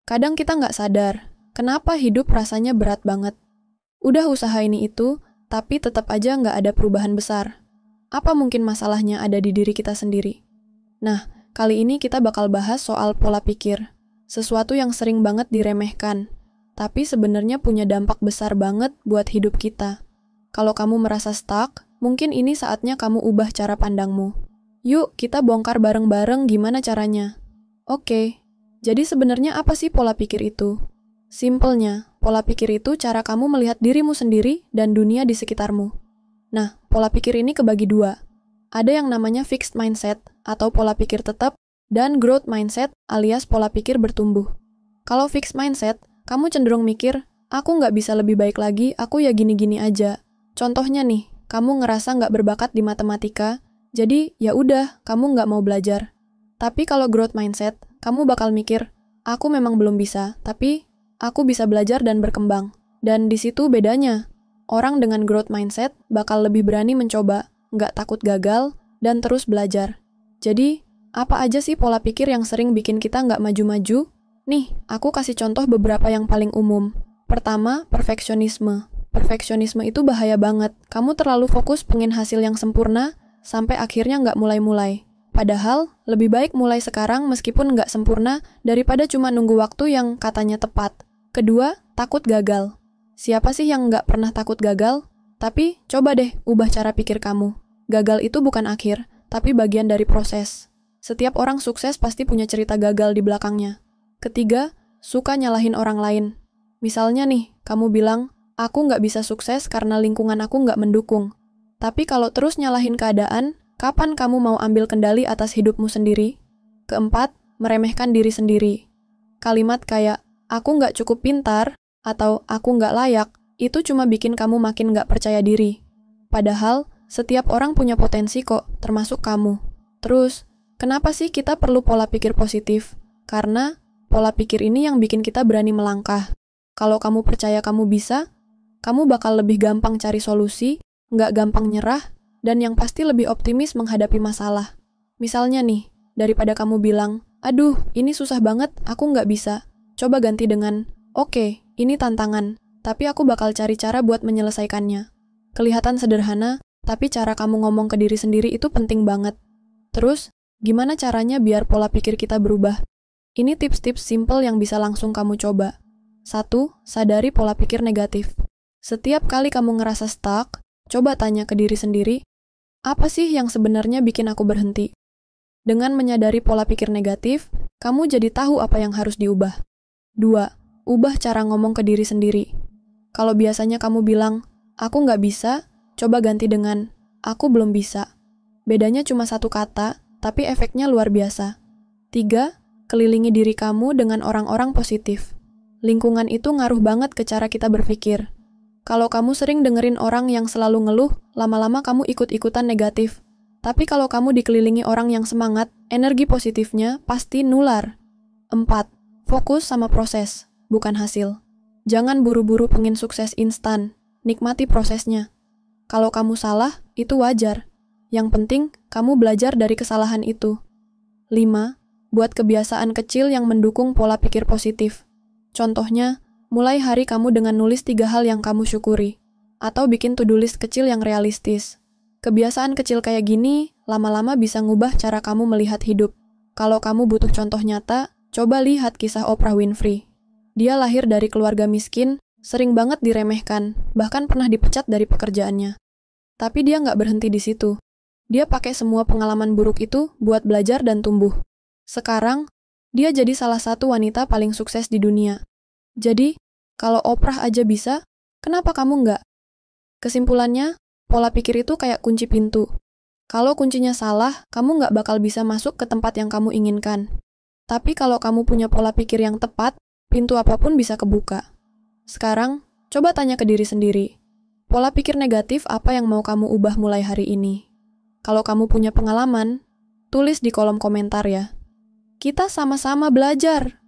Kadang kita nggak sadar, kenapa hidup rasanya berat banget. Udah usaha ini itu, tapi tetap aja nggak ada perubahan besar. Apa mungkin masalahnya ada di diri kita sendiri? Nah, kali ini kita bakal bahas soal pola pikir. Sesuatu yang sering banget diremehkan, tapi sebenarnya punya dampak besar banget buat hidup kita. Kalau kamu merasa stuck, mungkin ini saatnya kamu ubah cara pandangmu. Yuk, kita bongkar bareng-bareng gimana caranya. Oke. Jadi sebenarnya apa sih pola pikir itu? Simpelnya, pola pikir itu cara kamu melihat dirimu sendiri dan dunia di sekitarmu. Nah, pola pikir ini kebagi dua. Ada yang namanya fixed mindset atau pola pikir tetap dan growth mindset alias pola pikir bertumbuh. Kalau fixed mindset, kamu cenderung mikir, aku nggak bisa lebih baik lagi, aku ya gini-gini aja. Contohnya nih, kamu ngerasa nggak berbakat di matematika, jadi ya udah, kamu nggak mau belajar. Tapi kalau growth mindset, kamu bakal mikir, aku memang belum bisa, tapi aku bisa belajar dan berkembang. Dan di situ bedanya. Orang dengan growth mindset bakal lebih berani mencoba, nggak takut gagal, dan terus belajar. Jadi, apa aja sih pola pikir yang sering bikin kita nggak maju-maju? Nih, aku kasih contoh beberapa yang paling umum. Pertama, perfeksionisme. Perfeksionisme itu bahaya banget. Kamu terlalu fokus pengen hasil yang sempurna, sampai akhirnya nggak mulai-mulai. Padahal, lebih baik mulai sekarang meskipun nggak sempurna daripada cuma nunggu waktu yang katanya tepat. Kedua, takut gagal. Siapa sih yang nggak pernah takut gagal? Tapi, coba deh ubah cara pikir kamu. Gagal itu bukan akhir, tapi bagian dari proses. Setiap orang sukses pasti punya cerita gagal di belakangnya. Ketiga, suka nyalahin orang lain. Misalnya nih, kamu bilang, aku nggak bisa sukses karena lingkungan aku nggak mendukung. Tapi kalau terus nyalahin keadaan, kapan kamu mau ambil kendali atas hidupmu sendiri? Keempat, meremehkan diri sendiri. Kalimat kayak, aku nggak cukup pintar, atau aku nggak layak, itu cuma bikin kamu makin nggak percaya diri. Padahal, setiap orang punya potensi kok, termasuk kamu. Terus, kenapa sih kita perlu pola pikir positif? Karena, pola pikir ini yang bikin kita berani melangkah. Kalau kamu percaya kamu bisa, kamu bakal lebih gampang cari solusi, nggak gampang nyerah, dan yang pasti lebih optimis menghadapi masalah. Misalnya nih, daripada kamu bilang, aduh, ini susah banget, aku nggak bisa. Coba ganti dengan, oke, ini tantangan, tapi aku bakal cari cara buat menyelesaikannya. Kelihatan sederhana, tapi cara kamu ngomong ke diri sendiri itu penting banget. Terus, gimana caranya biar pola pikir kita berubah? Ini tips-tips simple yang bisa langsung kamu coba. 1. Sadari pola pikir negatif. Setiap kali kamu ngerasa stuck, coba tanya ke diri sendiri, apa sih yang sebenarnya bikin aku berhenti? Dengan menyadari pola pikir negatif, kamu jadi tahu apa yang harus diubah. 2. Ubah cara ngomong ke diri sendiri. Kalau biasanya kamu bilang, aku nggak bisa, coba ganti dengan, aku belum bisa. Bedanya cuma satu kata, tapi efeknya luar biasa. 3. Kelilingi diri kamu dengan orang-orang positif. Lingkungan itu ngaruh banget ke cara kita berpikir. Kalau kamu sering dengerin orang yang selalu ngeluh, lama-lama kamu ikut-ikutan negatif. Tapi kalau kamu dikelilingi orang yang semangat, energi positifnya pasti nular. 4. Fokus sama proses, bukan hasil. Jangan buru-buru pengen sukses instan, nikmati prosesnya. Kalau kamu salah, itu wajar. Yang penting, kamu belajar dari kesalahan itu. 5. Buat kebiasaan kecil yang mendukung pola pikir positif. Contohnya, mulai hari kamu dengan nulis 3 hal yang kamu syukuri, atau bikin to-do list kecil yang realistis. Kebiasaan kecil kayak gini, lama-lama bisa ngubah cara kamu melihat hidup. Kalau kamu butuh contoh nyata, coba lihat kisah Oprah Winfrey. Dia lahir dari keluarga miskin, sering banget diremehkan, bahkan pernah dipecat dari pekerjaannya. Tapi dia nggak berhenti di situ. Dia pakai semua pengalaman buruk itu buat belajar dan tumbuh. Sekarang, dia jadi salah satu wanita paling sukses di dunia. Jadi, kalau Oprah aja bisa, kenapa kamu nggak? Kesimpulannya, pola pikir itu kayak kunci pintu. Kalau kuncinya salah, kamu nggak bakal bisa masuk ke tempat yang kamu inginkan. Tapi kalau kamu punya pola pikir yang tepat, pintu apapun bisa kebuka. Sekarang, coba tanya ke diri sendiri. Pola pikir negatif apa yang mau kamu ubah mulai hari ini? Kalau kamu punya pengalaman, tulis di kolom komentar ya. Kita sama-sama belajar.